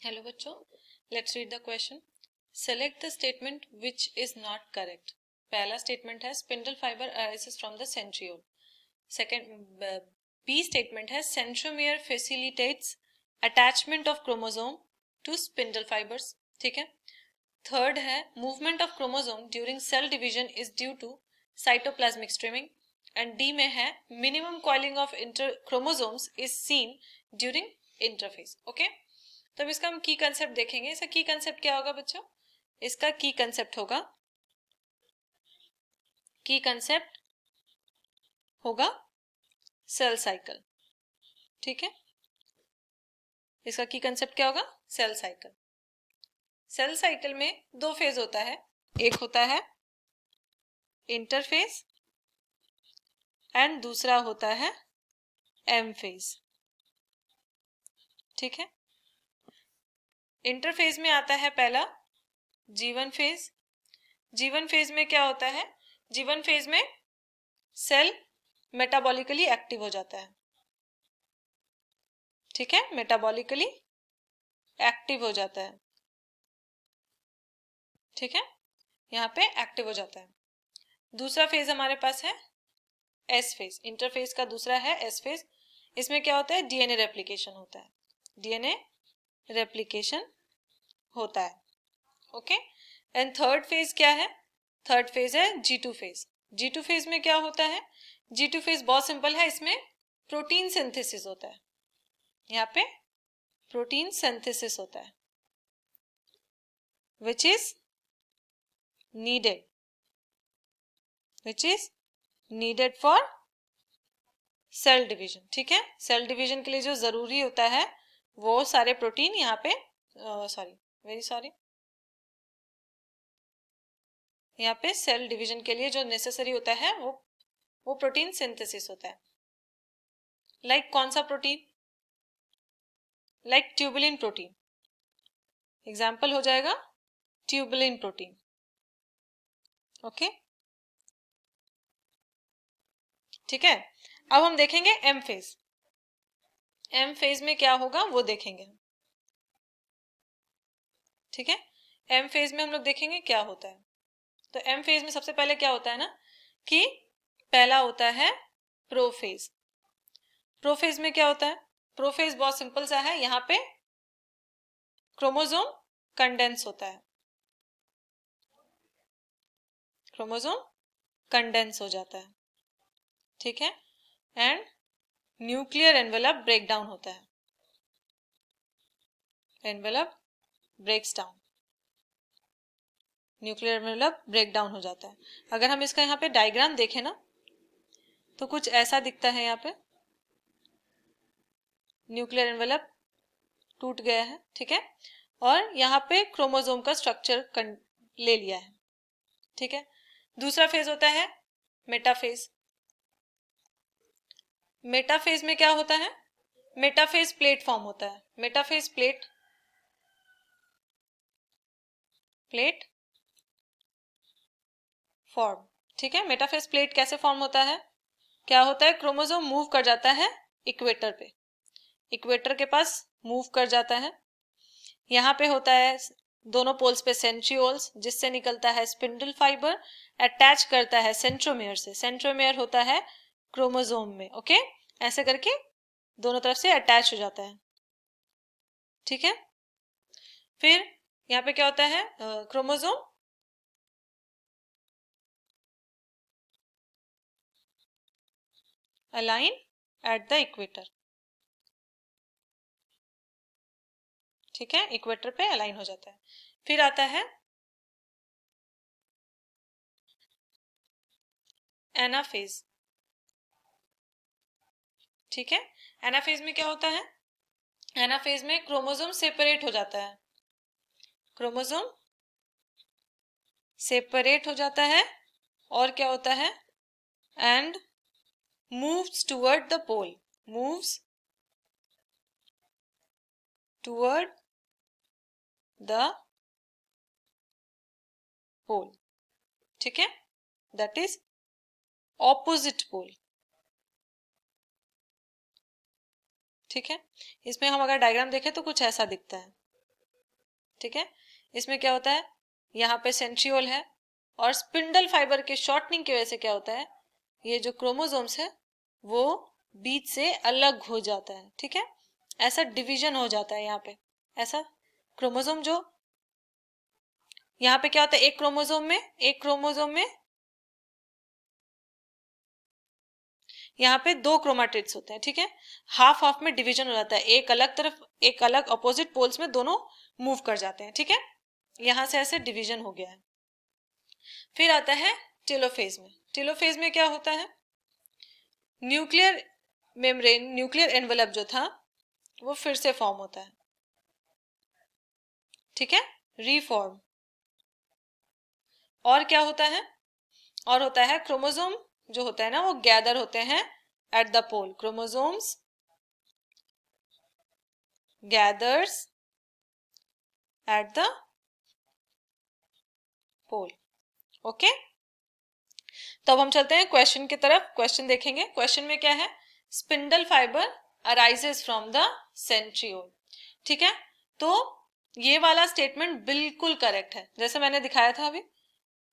Hello बच्चों, let's read the question. Select the statement which is not correct. पहला statement है spindle fibre arises from the centriole. Second B statement है centromere facilitates attachment of chromosome to spindle fibres. ठीक है. Third है movement of chromosome during cell division is due to cytoplasmic streaming. And D में है minimum coiling of chromosomes is seen during interphase. Okay, तो अब इसका हम की कंसेप्ट देखेंगे. इसका की कंसेप्ट क्या होगा बच्चों? इसका की कंसेप्ट होगा सेल साइकिल. ठीक है, इसका की कंसेप्ट क्या होगा? Cell cycle. सेल साइकिल में दो फेज होता है. एक होता है इंटरफेज एंड दूसरा होता है एम फेज. ठीक है, इंटरफेज में आता है पहला G1 फेज. G1 फेज में क्या होता है? G1 फेज में सेल मेटाबॉलिकली एक्टिव हो जाता है. ठीक है, मेटाबॉलिकली एक्टिव हो जाता है. ठीक है, यहाँ पे एक्टिव हो जाता है. दूसरा फेज हमारे पास है एस फेज. इंटरफेज का दूसरा है एस फेज. इसमें क्या होता है? डीएनए रेप्लिकेशन होता है. डीएनए रेप्लिकेशन होता है. ओके, एंड थर्ड फेज क्या है? थर्ड फेज है G2 फेज. G2 फेज में क्या होता है? G2 फेज बहुत सिंपल है. इसमें प्रोटीन सिंथेसिस होता है. यहाँ पे प्रोटीन सिंथेसिस होता है which is needed for cell division. ठीक है, सेल डिवीजन के लिए जो जरूरी होता है वो सारे प्रोटीन यहाँ पे यहाँ पे सेल डिवीजन के लिए जो नेसेसरी होता है वो प्रोटीन सिंथेसिस होता है. लाइक कौन सा protein? Like tubulin protein. Example हो जाएगा ट्यूबुलिन प्रोटीन. ओके, ठीक है. अब हम देखेंगे एम फेज. एम फेज में क्या होगा वो देखेंगे. ठीक है, एम फेज में हम लोग देखेंगे क्या होता है. तो एम फेज में सबसे पहले क्या होता है ना कि पहला होता है प्रोफेज. प्रोफेज में क्या होता है? प्रोफेज बहुत सिंपल सा है. यहाँ पे क्रोमोसोम कंडेंस होता है. क्रोमोसोम कंडेंस हो जाता है. ठीक है, and nuclear envelope break down होता है. Envelope breaks down. Nuclear envelope break down हो जाता है. अगर हम इसका यहाँ पे डायग्राम देखें ना तो कुछ ऐसा दिखता है. यहाँ पे न्यूक्लियर एनवेलप टूट गया है. ठीक है, और यहाँ पे क्रोमोसोम का स्ट्रक्चर ले लिया है. ठीक है, दूसरा फेज होता है मेटाफेज. मेटाफेज में क्या होता है? मेटाफेज प्लेट फॉर्म होता है. Metaphase plate form. ठीक है, मेटाफेज प्लेट कैसे फॉर्म होता है? क्या होता है? क्रोमोसोम मूव कर जाता है इक्वेटर पे. इक्वेटर के पास मूव कर जाता है. यहाँ पे होता है दोनों पोल्स पे सेंट्रियोल्स जिससे निकलता है स्पिंडल फाइबर. अटैच करता है सेंट्रोमियर से. सेंट्रोमियर होता है क्रोमोसोम में. ओके, ऐसे करके दोनों तरफ से अटैच हो जाता है. ठीक है, फिर यहाँ पे क्या होता है? Chromosome align at the equator. ठीक है, इक्वेटर पे अलाइन हो जाता है. फिर आता है एनाफेज. ठीक है, एनाफेज में क्या होता है? एनाफेज में क्रोमोसोम सेपरेट हो जाता है. क्रोमोसोम सेपरेट हो जाता है और क्या होता है? And moves toward the pole. Moves toward the pole. ठीक है, दैट इज ऑपोजिट पोल. ठीक है, इसमें हम अगर डायग्राम देखें तो कुछ ऐसा दिखता है. ठीक है, इसमें क्या होता है, यहाँ पे सेंट्रियोल है और स्पिंडल फाइबर के शॉर्टनिंग की वजह से क्या होता है, ये जो क्रोमोसोम्स है वो बीच से अलग हो जाता है। ठीक है, ऐसा डिवीजन हो जाता है यहाँ पे, ऐसा क्रोमोसोम जो यहाँ पे क्या होता है, एक क्रोमोसोम में यहाँ पे 2 क्रोमाटिड्स होते हैं। ठीक है, हाफ हाफ में डिवीजन हो जाता है, एक अलग तरफ, एक अलग अपोजिट पोल्स में दोनों मूव कर जाते हैं। ठीक है, यहां से ऐसे डिवीजन हो गया है। फिर आता है टेलोफेज में। टेलोफेज में क्या होता है, न्यूक्लियर मेम्ब्रेन, न्यूक्लियर एनवेलप जो था वो फिर से फॉर्म होता है। ठीक है, रीफॉर्म। और क्या होता है, और होता है क्रोमोसोम जो होता है ना वो गैदर होते हैं at the pole, chromosomes gathers at the pole. Okay, तो अब हम चलते हैं क्वेश्चन की तरफ। क्वेश्चन देखेंगे, क्वेश्चन में क्या है, spindle fibre arises from the centriole. ठीक है, तो ये वाला स्टेटमेंट बिल्कुल करेक्ट है, जैसे मैंने दिखाया था अभी।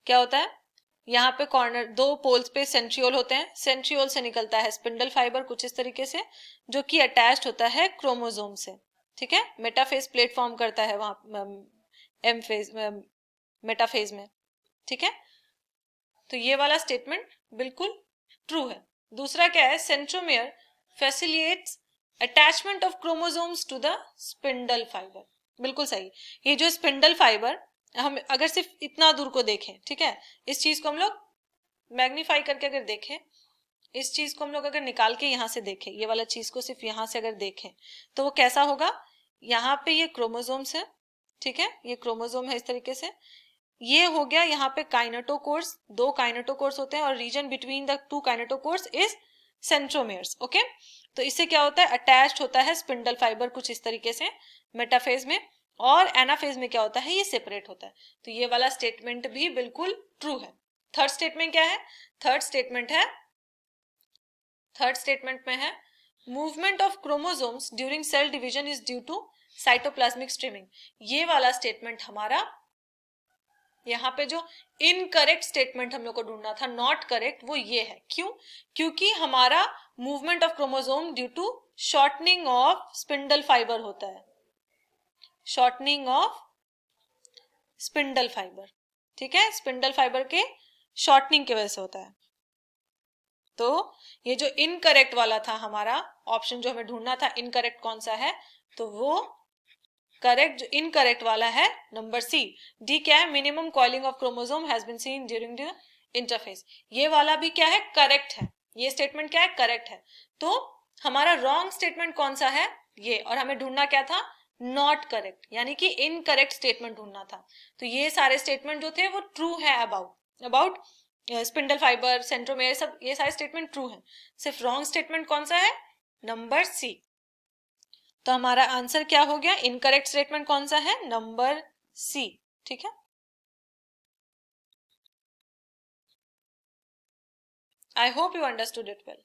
क्या होता है, यहाँ पे कॉर्नर 2 पोल्स पे सेंट्रियोल होते हैं, सेंट्रियोल से निकलता है स्पिंडल फाइबर कुछ इस तरीके से, जो कि अटैच्ड होता है क्रोमोसोम से। ठीक है, मेटाफेज प्लेटफॉर्म करता है वहां एम फेज मेटाफेज में। ठीक है, तो ये वाला स्टेटमेंट बिल्कुल ट्रू है। दूसरा क्या है, centromere facilitates attachment of chromosomes to the spindle fibre. बिल्कुल सही, ये जो स्पिंडल फाइबर, हम अगर सिर्फ इतना दूर को देखें, ठीक है, इस चीज को हम लोग मैग्नीफाई करके अगर देखें, इस चीज को हम लोग अगर निकाल के यहां से देखें, ये वाला चीज को सिर्फ यहां से अगर देखें तो वो कैसा होगा, यहाँ पे ये क्रोमोसोम्स है। ठीक है, ये क्रोमोसोम है इस तरीके से, ये हो गया यहाँ पे काइनेटोकोर्स, 2 काइनेटोकोर्स होते हैं और region between the 2 kinetochores is centromeres. Okay, तो इससे क्या होता है, अटैच्ड होता है स्पिंडल फाइबर कुछ इस तरीके से मेटाफेज में, और एनाफेज में क्या होता है, ये सेपरेट होता है। तो ये वाला स्टेटमेंट भी बिल्कुल ट्रू है। थर्ड स्टेटमेंट क्या है, थर्ड स्टेटमेंट में है movement of chromosomes during cell division is due to cytoplasmic streaming. ये वाला स्टेटमेंट हमारा, यहाँ पे जो इनकरेक्ट स्टेटमेंट हम लोग को ढूंढना था, नॉट करेक्ट, वो ये है। क्यों, क्योंकि हमारा movement of chromosome due to shortening of spindle fibre होता है, शॉर्टनिंग ऑफ स्पिंडल फाइबर। ठीक है, स्पिंडल फाइबर के शॉर्टनिंग की वजह से होता है। तो ये जो इनकरेक्ट वाला था हमारा ऑप्शन, जो हमें ढूंढना था इनकरेक्ट कौन सा है, तो वो करेक्ट, जो इनकरेक्ट वाला है नंबर सी। डी क्या है, minimum coiling of chromosome has been seen during the interphase. ये वाला भी क्या है, करेक्ट है, ये स्टेटमेंट क्या है, करेक्ट है। तो हमारा रॉन्ग स्टेटमेंट कौन सा है, ये, और हमें ढूंढना क्या था, नॉट करेक्ट, यानी कि इनकरेक्ट स्टेटमेंट ढूंढना था। तो ये सारे स्टेटमेंट जो थे वो ट्रू है अबाउट स्पिंडल फाइबर, सेंट्रोमेयर, सब ये सारे स्टेटमेंट ट्रू है। सिर्फ रॉन्ग स्टेटमेंट कौन सा है, नंबर सी। तो हमारा आंसर क्या हो गया, इनकरेक्ट स्टेटमेंट कौन सा है, नंबर सी। ठीक है, I hope you understood it well.